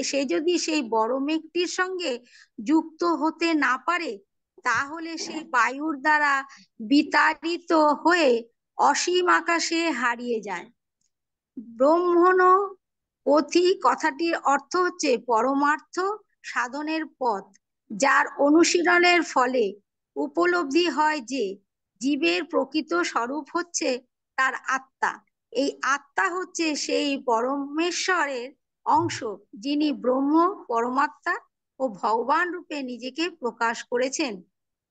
সে যদি সেই বড় মেঘটির সঙ্গে যুক্ত হতে না পারে, তাহলে সেই বায়ুর দ্বারা বিতাড়িত হয়ে অসীম আকাশে হারিয়ে যায়। ব্রহ্মণ পথি কথাটির অর্থ হচ্ছে পরমার্থ সাধনের পথ, যার অনুশীলনের ফলে উপলব্ধি হয় যে জীবের প্রকৃত স্বরূপ হচ্ছে তার আত্মা। এই আত্মা হচ্ছে সেই পরমেশ্বরের অংশ, যিনি ব্রহ্ম, পরমাত্মা ও ভগবান রূপে নিজেকে প্রকাশ করেছেন।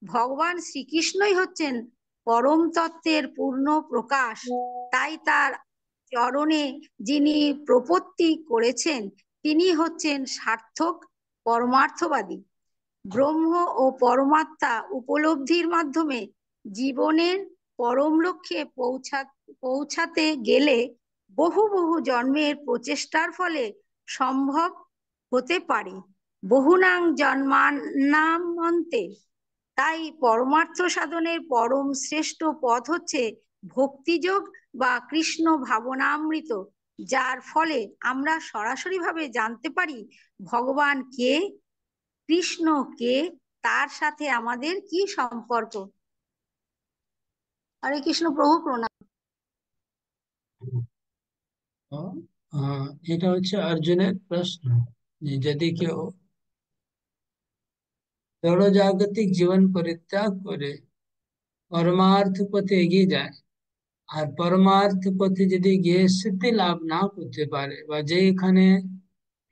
ভগবান শ্রীকৃষ্ণই হচ্ছেন পরম তত্ত্বের পূর্ণ প্রকাশ। তাই তার চরণে যিনি প্রপত্তি করেছেন তিনি হচ্ছেন সার্থক পরমার্থবাদী। ব্রহ্ম ও পরমাত্মা উপলব্ধির মাধ্যমে জীবনের পরম লক্ষ্যে পৌঁছাতে গেলে বহু বহু জন্মের প্রচেষ্টার ফলে সম্ভব হতে পারে। বহুনাং জন্মানামন্তে। তাই পরমার্থ সাধনের পরম শ্রেষ্ঠ পথ হচ্ছে ভক্তিযোগ বা কৃষ্ণ ভাবনামৃত, যার ফলে আমরা সরাসরি ভাবে জানতে পারি ভগবান কে, কৃষ্ণ কে, তার সাথে আমাদের কি সম্পর্ক। হরে কৃষ্ণ প্রভু, প্রণাম। তো এটা হচ্ছে অর্জুনের প্রশ্ন, যে যদি কেউ জড় জাগতিক জীবন পরিত্যাগ করে পরমার্থ পথে এগিয়ে যায়, আর পরমার্থ পথে যদি গিয়ে সিদ্ধি লাভ না করতে পারে, বা যেখানে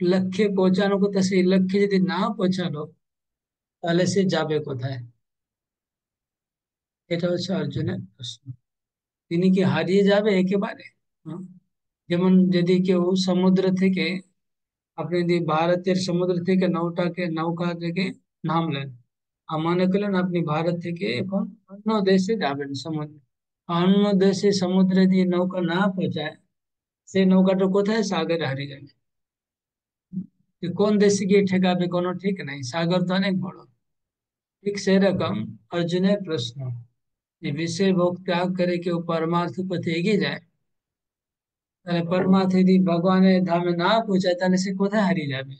লক্ষ্যে পৌঁছানো কথা সেই লক্ষ্যে যদি না পৌঁছালো, তাহলে সে যাবে কোথায়? এটা হচ্ছে অর্জুনের প্রশ্ন। তিনি কি হারিয়ে যাবে একেবারে? হ্যাঁ? যেমন যদি কেউ সমুদ্র থেকে, আপনি যদি ভারতের সমুদ্র থেকে নৌকা থেকে নামলেন, আর মনে করলেন আপনি ভারত থেকে এখন অন্য দেশে যাবেন সমুদ্রে, অন্য দেশে সমুদ্রে দিয়ে নৌকা না পৌঁছায়, সেই নৌকাটা কোথায়? সাগরে হারিয়ে যাবে। যে কোন দেশে গিয়ে ঠেকাবে কোনো ঠিক নাই, সাগর তো অনেক বড়। ঠিক সেরকম অর্জুনের প্রশ্ন, যে বিষয় ভোগ ত্যাগ করে কেউ পরমার্থ পথে এগিয়ে যায়, তাহলে পরমার্থ যদি ভগবানের ধামে না পৌঁছায়, তাহলে সে কোথায় হারিয়ে যাবে?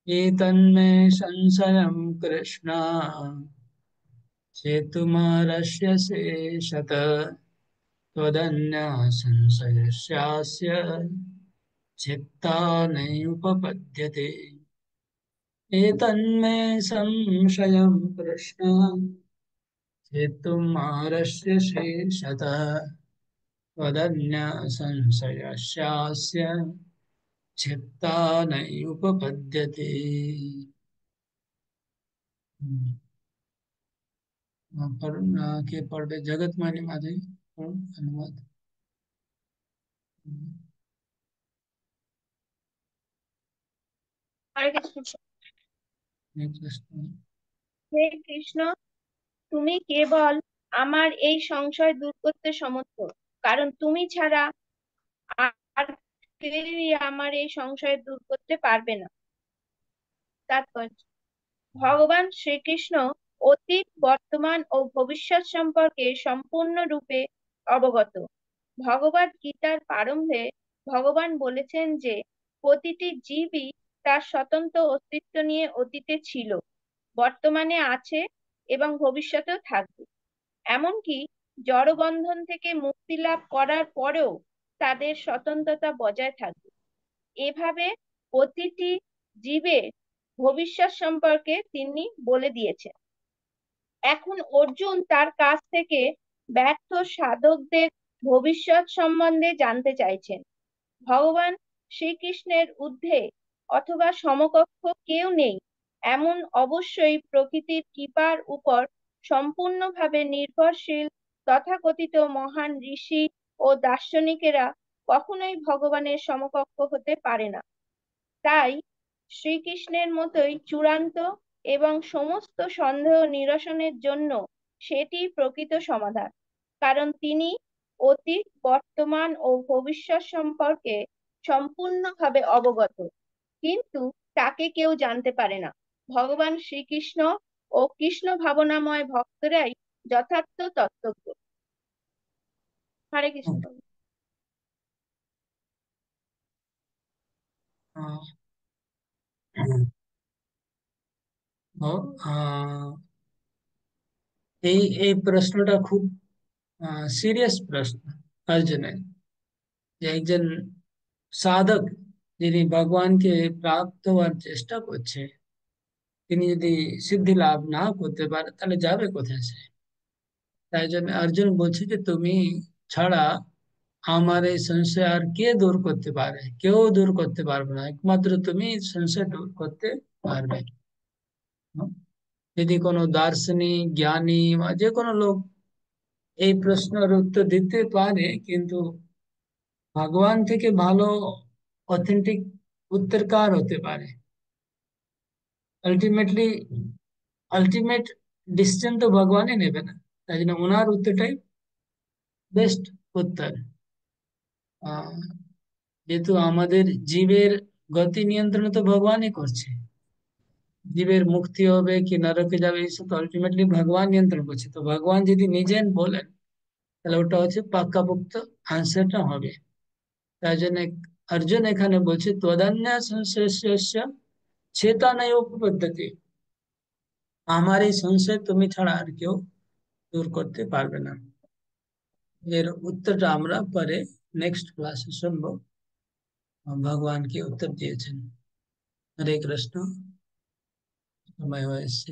एतन्मे संशयं कृष्ण चेतुमर्हस्य शेषत त्वदन्यः संशयस्यास्य चित्ता नैयुपपद्यते। एतन्मे संशयं कृष्ण चेतुमर्हस्य शेषत त्वदन्यः संशयस्यास्य चित्ता नैयुपपद्यते। के पढ़े जगत मानी माधवी अनुवाद। হরে কৃষ্ণ। नेक्स्ट হে কৃষ্ণ, তুমি কেবল আমার এই সংশয় দূর করতে সমর্থ, কারণ তুমি ছাড়া আর কেউই আমার এই সংশয় দূর করতে পারবে না। তাৎপর্য: ভগবান শ্রীকৃষ্ণ অতীত, বর্তমান ও ভবিষ্যৎ সম্পর্কে সম্পূর্ণরূপে অবগত। ভগবদ গীতার প্রারম্ভে ভগবান বলেছেন যে প্রতিটি জীবই তার স্বতন্ত্র অস্তিত্ব নিয়ে অতীতে ছিল, বর্তমানে আছে এবং ভবিষ্যতেও থাকবে। এমনকি জড়বন্ধন থেকে মুক্তি লাভ করার পরেও তাদের স্বতন্ত্রতা বজায় থাকবে। এভাবে প্রতিটি জীবের ভবিষ্যৎ সম্পর্কে তিনি বলে দিয়েছেন। এখন অর্জুন তার কাছ থেকে ব্যর্থ সাধকদের ভবিষ্যৎ সম্বন্ধে জানতে চাইছেন। ভগবান শ্রীকৃষ্ণের ঊর্ধ্বে অথবা সমকক্ষ কেউ নেই, এমন অবশ্যই প্রকৃতির কৃপার উপর সম্পূর্ণভাবে নির্ভরশীল তথাকথিত মহান ঋষি ও দার্শনিকেরা কখনোই ভগবানের সমকক্ষ হতে পারে না। তাই শ্রীকৃষ্ণের মতোই চূড়ান্ত এবং সমস্ত সন্দেহ নিরসনের জন্য সেটি প্রকৃত সমাধান, কারণ তিনি অতীত, বর্তমান ও ভবিষ্যৎ সম্পর্কে সম্পূর্ণভাবে অবগত, কিন্তু তাকে কেউ জানতে পারে না। ভগবান শ্রীকৃষ্ণ ও কৃষ্ণ ভাবনাময় ভক্তরাই যথার্থ তত্ত্বজ্ঞ। হরে কৃষ্ণ। এই এই প্রশ্নটা খুব সিরিয়াস প্রশ্ন অর্জুনের, যে একজন সাধক যিনি ভগবানকে প্রাপ্ত হওয়ার চেষ্টা করছে, তিনি যদি সিদ্ধি লাভ না করতে পারে তাহলে যাবে কোথায় সে? তাই জন্য অর্জুন বলছে যে তুমি ছাড়া আমার এই সংশয় আর কে দূর করতে পারে? কেউ দূর করতে পারবে না, একমাত্র তুমি সংশয় দূর করতে পারবে। যদি কোনো দার্শনিক, জ্ঞানী বা যে কোনো লোক এই প্রশ্নের উত্তর দিতে পারে, কিন্তু ভগবান থেকে ভালো অথেন্টিক উত্তর কার হতে পারে? আলটিমেটলি আলটিমেট ডিসিশন তো ভগবানই নেবে না। তাই জন্য ওনার উত্তরটাই বেস্ট উত্তর। আহ, যেহেতু আমাদের জীবের গতি নিয়ন্ত্রণ তো ভগবানই করছে, জীবের মুক্তি হবে কি নরকে যাবে এইসব তো আলটিমেটলি ভগবান নিয়ন্ত্রণ করছে। তো ভগবান যদি নিজে বলেন তাহলে ওটা হচ্ছে পাক্কাপোক্ত আনসারটা হবে। তাই জন্য অর্জুন এখানে বলছে তদন্য সংশয়স্য চেতনায় পদ্ধতি, আমার এই সংশয় তুমি ছাড়া আর কেউ দূর করতে পারবে না। এর উত্তরটা আমরা পরে নেক্সট ক্লাসে শুনবো, ভগবান কি উত্তর দিয়েছেন। হরে কৃষ্ণ। সময় হয়েছে।